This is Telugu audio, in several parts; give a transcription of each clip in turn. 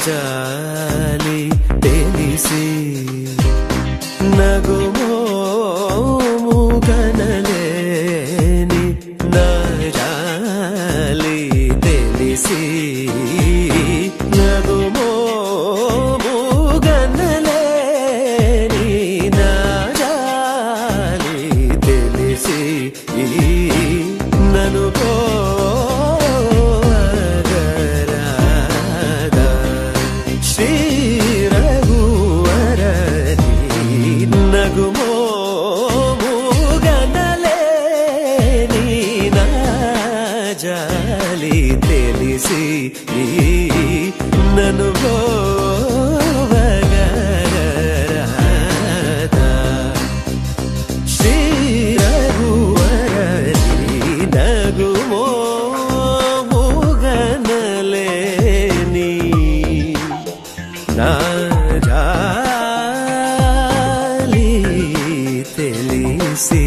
జాలి తెలిసి నగుమోము కనలేని నా జాలి తెలిసి నగుమోము గనలేని నా జాలి తెలిసి నను జాలి తెలిసి నన్ను గోవగరాదా శ్రీ రఘువరని నగుమోము గనలేని నా జాలి తెలిసి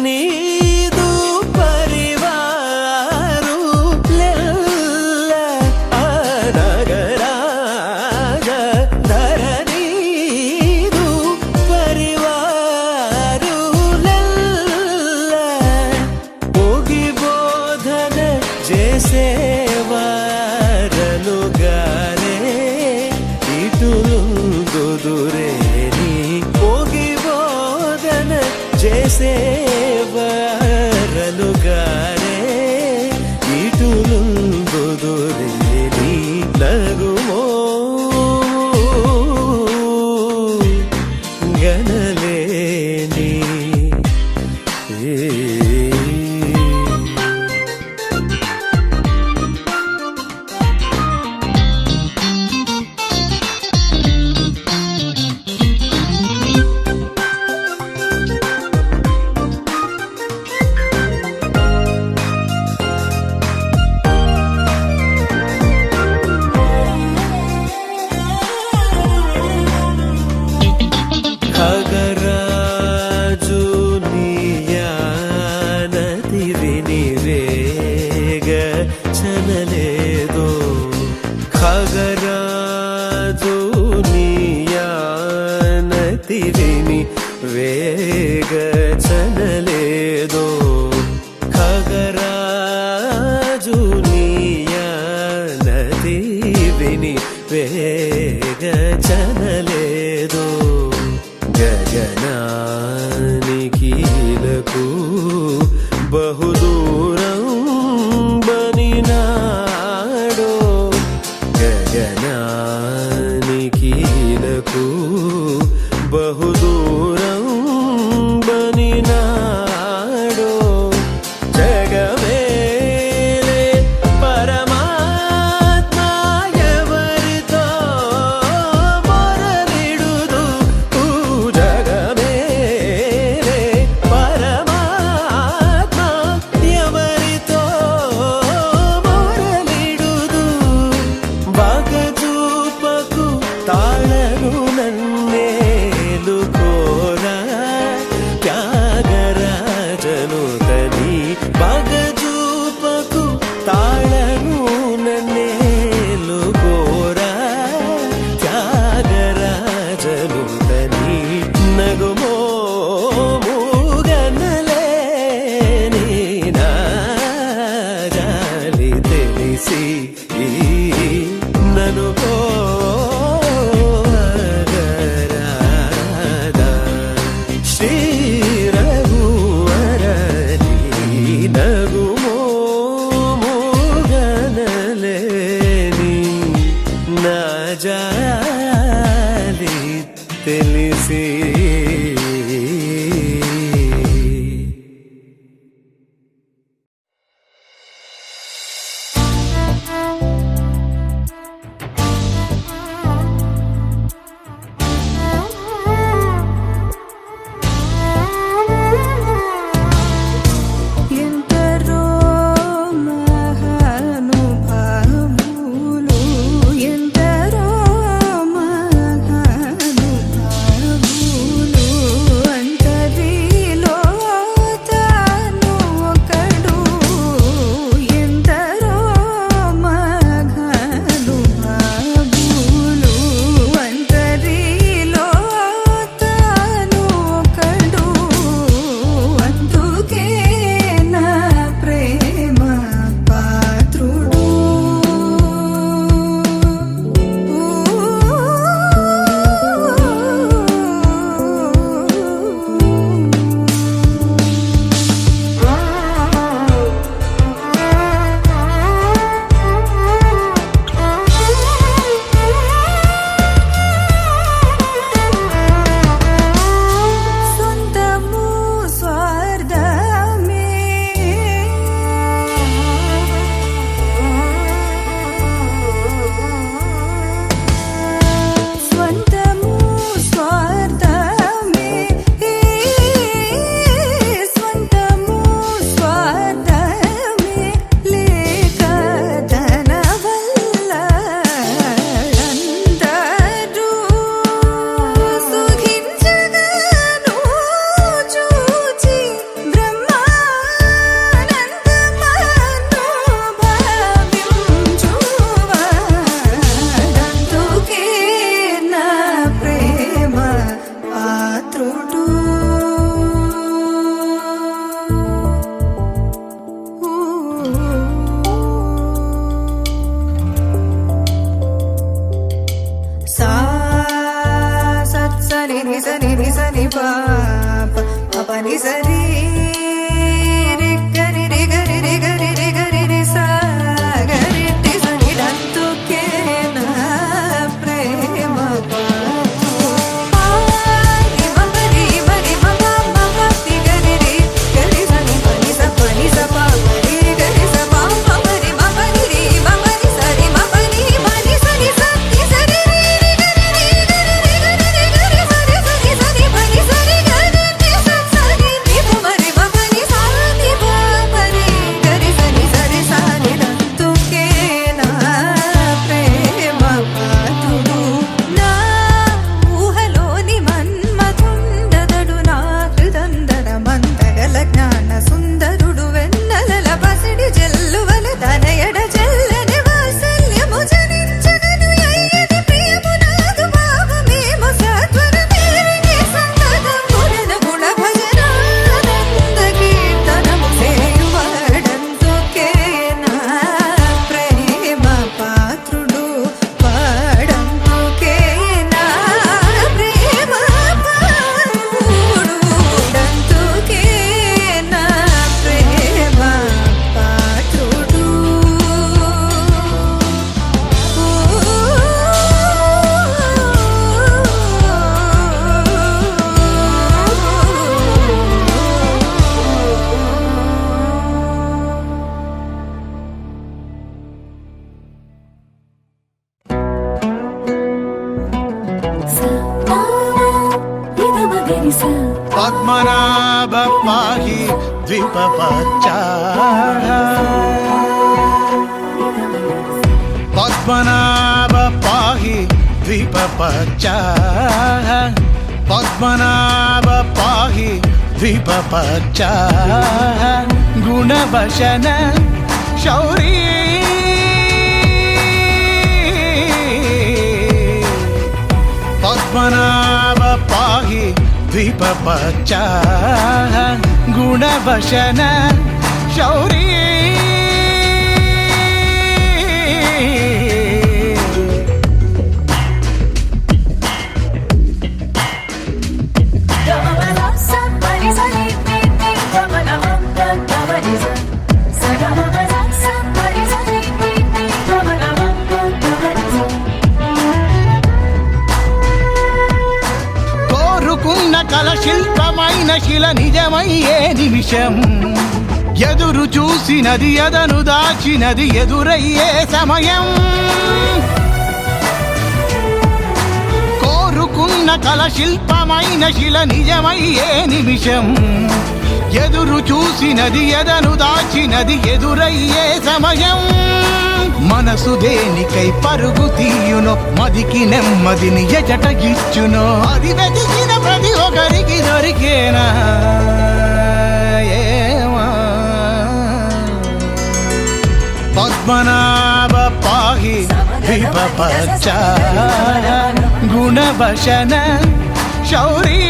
నీదు పరివారు నగరాజ ధర నీదు పరివారు పోగి బోధన చేసేవారనుగానే ఇటులుందురే నీ పోగి బోధన చేసేవారనుగానే ఇటులుందురే నీ నగుమో గనలేని ఖగరాజు నీయానతి వినివేగ చనలేదో ఖగరాజు నీయానతి వినివేగ చనలేదో ఖగరాజు నీయానతి వినివేగ చనలేదో గగనానికీలకు బహుదూరం బనినాడో గగనానికీలకు బహుదూరం బనినాడో జగమేలే పరమాత్మ ఎవరితో మొరలిడుదు జగమేలే పరమాత్మ ఎవరితో మొరలిడుదు బాగచూపకు తాళను నన్నేలు కోరా త్యాగరాజను తని బాగచూపకు తాళను నన్నేలు కోరా త్యాగరాజను తని నగుమోము గనలేని నా జాలి తెలిసి నన్ను గోవగరాదా శ్రీ రఘువరని నగుమోము గనలేని నా జాలి తెలిసి పద్మనాభ పాహి ద్విపపచ్చా పద్మనాభ పాహి ద్విపపచ్చా పద్మనాభ పాహి ద్విపపచ్చా గుణవశన శౌరీ పద్మనాభ పాహి ద్విపపచ్చా గుణవశన శౌరీ కల శిల్పమైన శిల నిజమయ్యే నిమిషం, ఎదురు చూసినది ఎదను దాచినది ఎదురయ్యే సమయం. కోరుకున్న కల శిల్పమైన శిల నిజమయ్యే నిమిషం, ఎదురు చూసినది ఎదను దాచినది ఎదురయ్యే సమయం. మనసు దేనికై పరుగు తీయునో, మదికి నెమ్మదిని ఎజట ఇచ్చునో, అది వెతికిన ప్రతి ఒక్కరికి దొరికేనా ఏమా. పద్మనాభ పాహి విపపచ్చ గుణభషణ శౌరీ.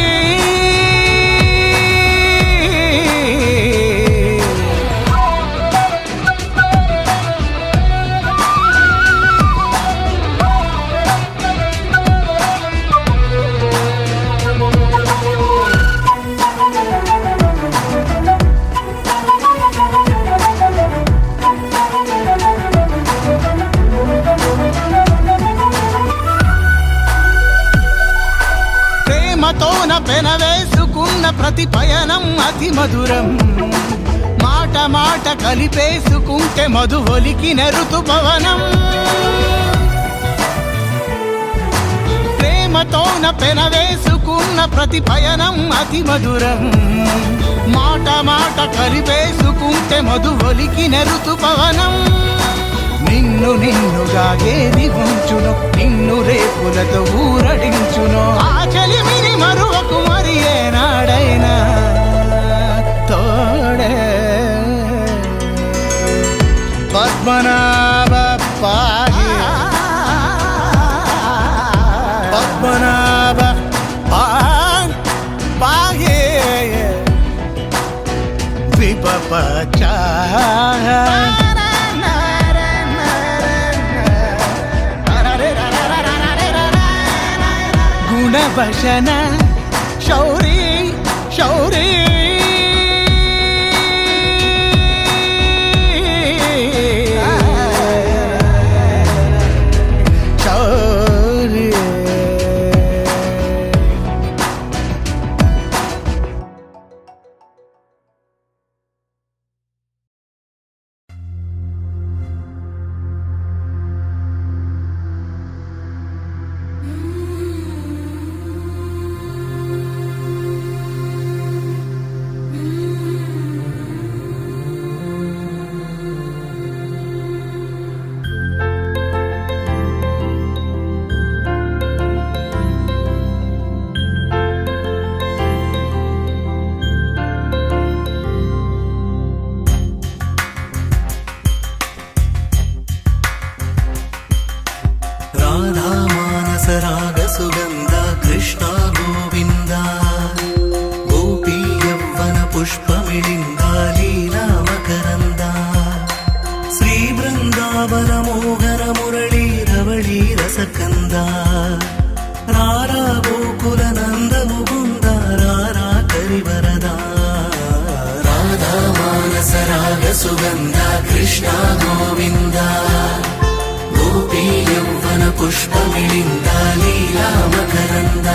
ప్రేమతోన పెనవేసుకున్న ప్రతి పయనం అతి మధురం, మాట మాట కలిపేసుకుంటే మధువొలికిన ఋతుపవనం. ప్రేమతోన పెనవేసుకున్న ప్రతి పయనం అతి మధురం, మాట మాట కలిపేసుకుంటే మధువొలికిన ఋతుపవనం. నిన్ను నిన్నుగా ఏది ఉంచును, నిన్ను రేపులతో ఊరడించును, ఆ చలిమిని మరువకు మరి ఏనాడైనా తోడే. పద్మనాభ పాహి పద్మనాభ పాహి విపపచ్చ గుణభషణ శౌరీ శౌరీ. రాగ సుగంధ కృష్ణ గోవింద, గోపీ యవ్వన పుష్పమిళింద లీలా మకరంద, శ్రీ బృందావన మోహన మురళీ రవళీ రసకంద, రారా గోకుల నంద ముకుంద రారా కరివరద. రాధా మానస రాగ సుగంధ కృష్ణ గోవింద, గోపీ యవ్వన పుష్పమిళింద లీలా మకరంద.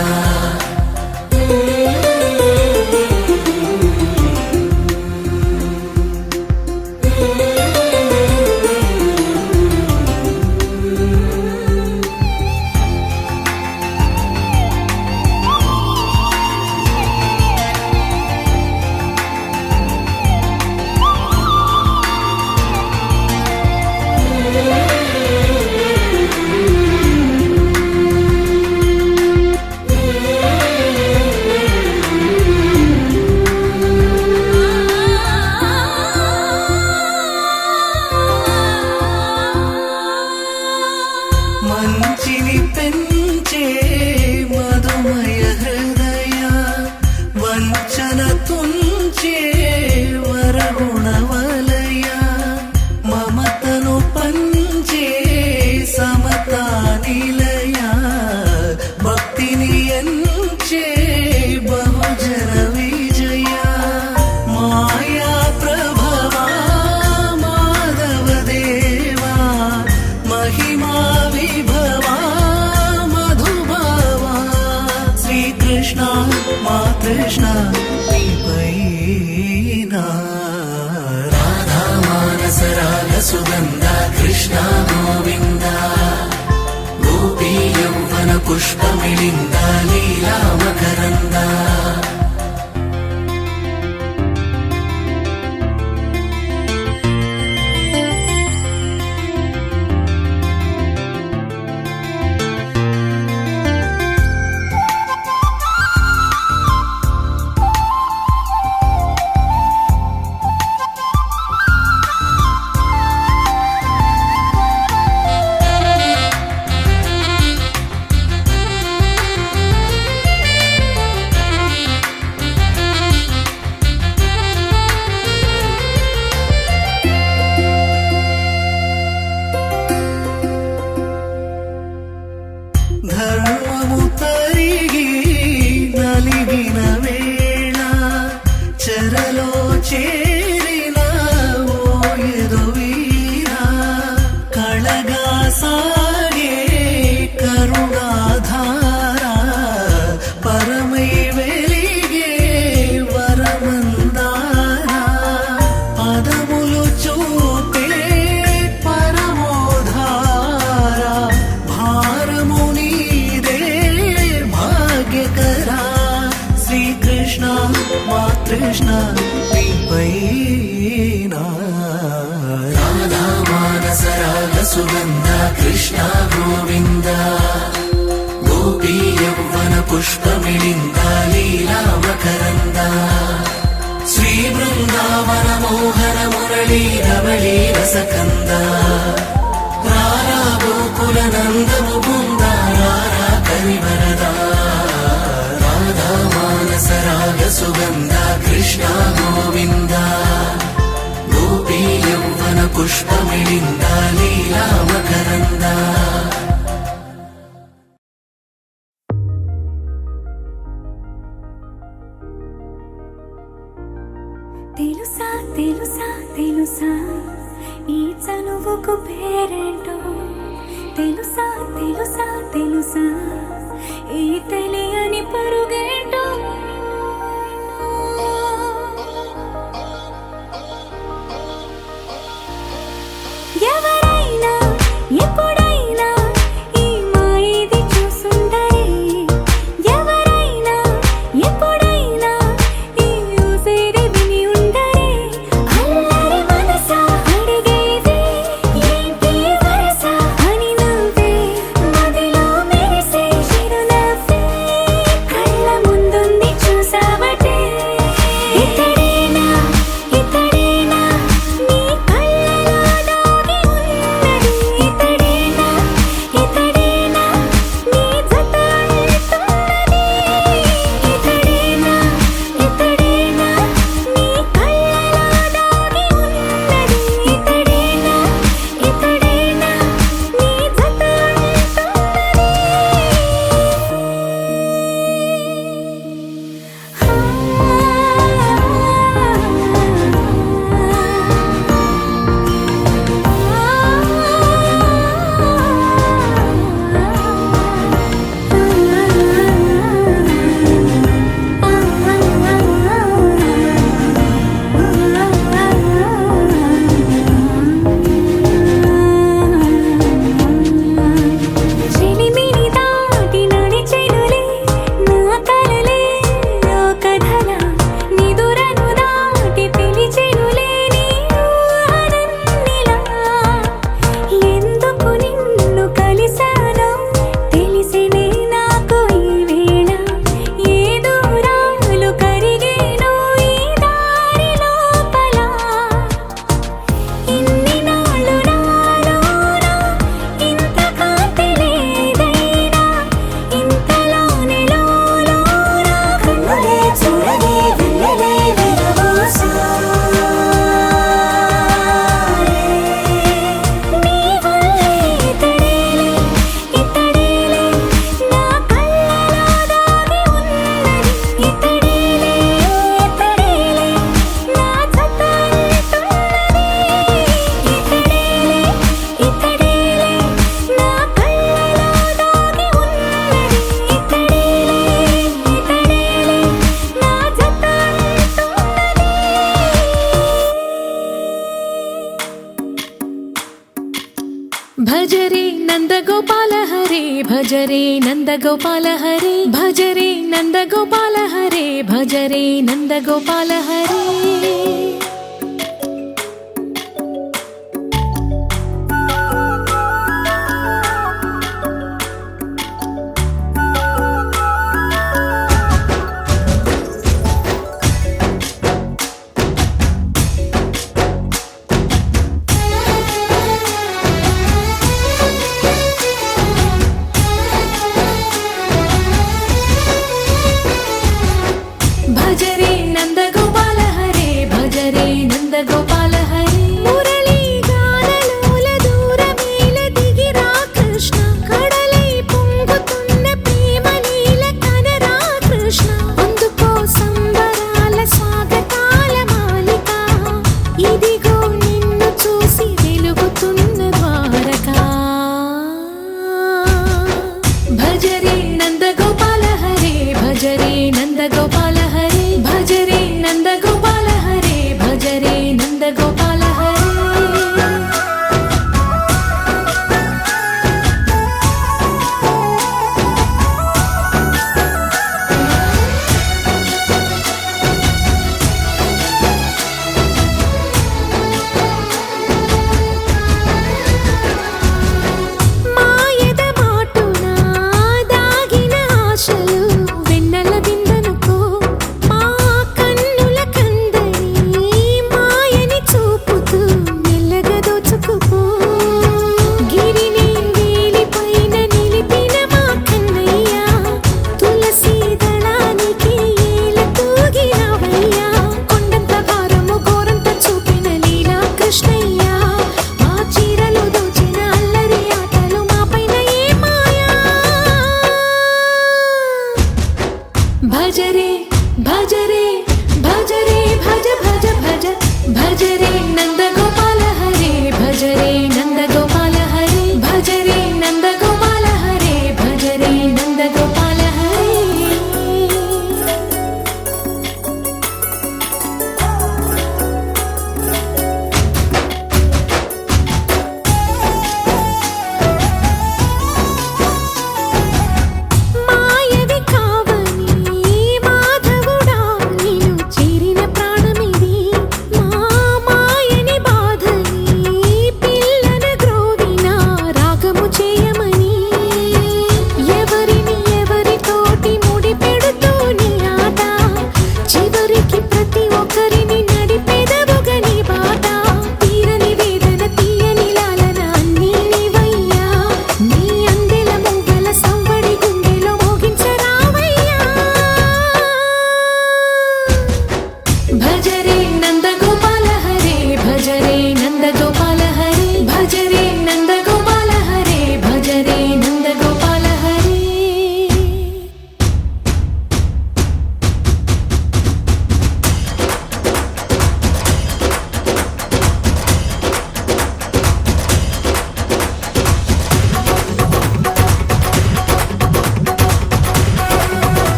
కృష్ణ నీపైన రాధా మానస రాగ సుగంధ కృష్ణ గోవింద గోపీ యౌవన పుష్పమిళింద లీలా మకరంద ధర్మము తరిగి నలిగిన వేళ చెరలో చేరిన ఓయదు వీర కళగా సాగే కరుణాధార పరమై వెలిగే వరమందార పదములు చూపే పరమోధార భారము నీదే భాగ్యకరా శ్రీకృష్ణ మా కృష్ణ నీపైన రాధా మానస రాగ సుగంధ కృష్ణ గోవింద గోపీ యౌవన పుష్పమిళింద లీలా మకరంద శ్రీ బృందావన మోహన మురళీ రవళీ రసకంద రారా గోకుల నందము బృంద రారా కరివరద రాధా మానస రాగ సుగంధ కృష్ణ గోవింద గోపీ యౌవన పుష్పమిళింద లీలా మకరంద తెలుసా తెలుసా తెలుసా ఈ చనువుకు పేరేంటో తెలుసా తెలుసా తెలుసా ఈ తెలియని పరుగేంటో ఎవరైనా ఎప్పుడైనా ఈ మాయది చూసుండరే ఎవరైనా ఎప్పుడైనా ఈ ఊసేది విని ఉండరే అల్లరి మనసా అడిగేది ఏంటి వరస అని నవ్వే మదిలో మెరిసే భజరే నందగోపాల హరే భజరే నందగోపాల హరే భజరే నందగోపాల హరే భజరే నందగోపాల హరే భజరే నందగోపాల హరే మురళీ గానలోల దూరమేల దిగిరా కృష్ణ కడలై పొంగుతున్న ప్రేమ లీల కనరా కృష్ణ అందుకో సంబరాల స్వాగతాల మాలిక ఇదిగో నిన్ను చూసి వెలుగుతున్న ద్వారకా భజరే నందగోపాల హరే భజరే నందగోపాల హరే భజరే నందగోపాల హరే భజరే నందగోపాల హరే మాయద మాటున దాగిన ఆశలు వెన్నెల విందనుకో మా కన్నుల కందని మాయని చూపుతూ మెల్లగా దోచుకుపో గిరిని వేలిపైన నిలిపిన మా కన్నయ్య తులసి దళానికి ఏల తూగినవయ్యా కొండంత భారము గోరంత చూపిన లీలా కృష్ణయ్య మా చీరలు దోచిన అల్లరి ఆటలు మాపైన ఏ మాయా భజరే భజరే భజరే భజ భజ భజ భజరే నందగోపాల హరే భజరే నందగోపాల హరే భజరే నందగోపాల హరే భజరే నందగోపాల హరే మాయవి కావని మాధవుడా నిన్ను చేరిన ప్రాణమిది మా మాయని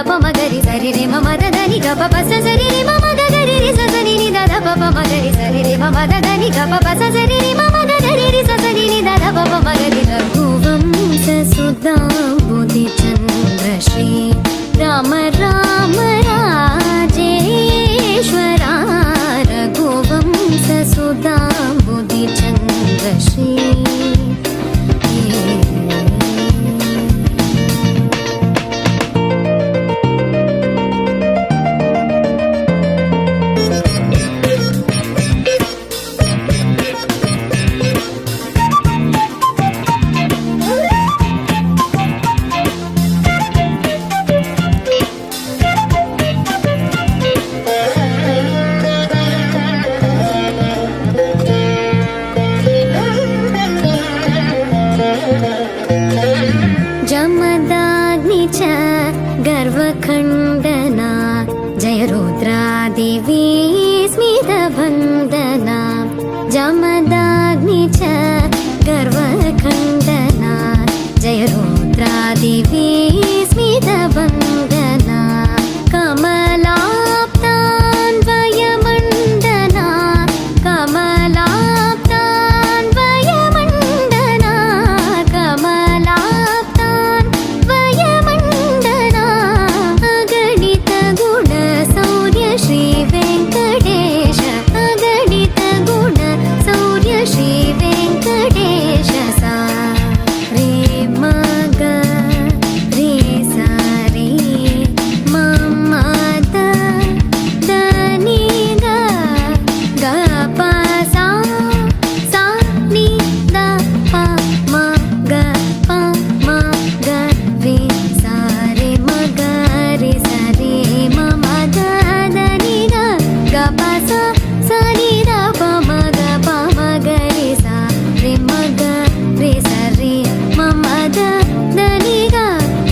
ప మగరి సరి రే మమ దని గ ప ప స సరి రే మమ గ గరి రి స సని ని ద ద ప ప మగరి సరి రే మమ దని గ ప ప స సరి రే మమ గ గరి రి స సని ని ద ద ప ప మగరి రఘువంశ సుధాంబుధి చంద్ర శ్రీ రామ రామ రాజేశ్వరా రఘువంశ సుధాంబుధి చంద్ర శ్రీ जमदाग्नि च गर्वखण्डना जय रुद्रादेवी स्मितवन्दना जमदाग्नि च गर्वखण्डना जय रुद्रादेवी स्मितवन्दना कमलाप्तान्वयमण्डना कमलाप्तान्वयमण्डना कमलाप्तान्वयमण्डना अगणित गुण सौर्य श्री वेङ्कटेश अगणित गुण सौर्य श्री वेङ्कटेश सा रे मग रे सा रे मम द नी ग ग प सा सा नि द प म ग प म ग रे सा रे म ग रे सा रे मम द नी ग ग प सा सा नि द प म ग प म ग रे सा रे म ग रे सा रे मम द नी ग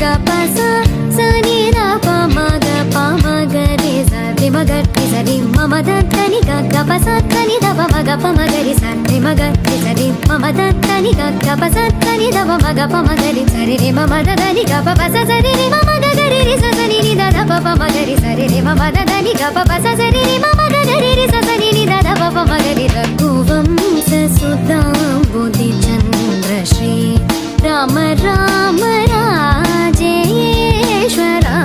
ग प सा सा नि द प म ग प म ग रे सा रे म ग रे सा रे मम द नी ग ग प सा नी द प म ग प म ग रे सा रे म ग रे सा रे मम द नी ग ग प सा नी द प म ग प म ग रे सा रे रे मम द नी ग प प सा सा रे रे मम ग ग रे रे सा सा नि द द प प म ग रे सा रे रे मम द नी ग प प सा सा रे रे मम ग ग रे रे सा सा नि द द प प म ग रे रघुवंश सुधांबुधि चन्द्र श्री राम राम राजेश्वरा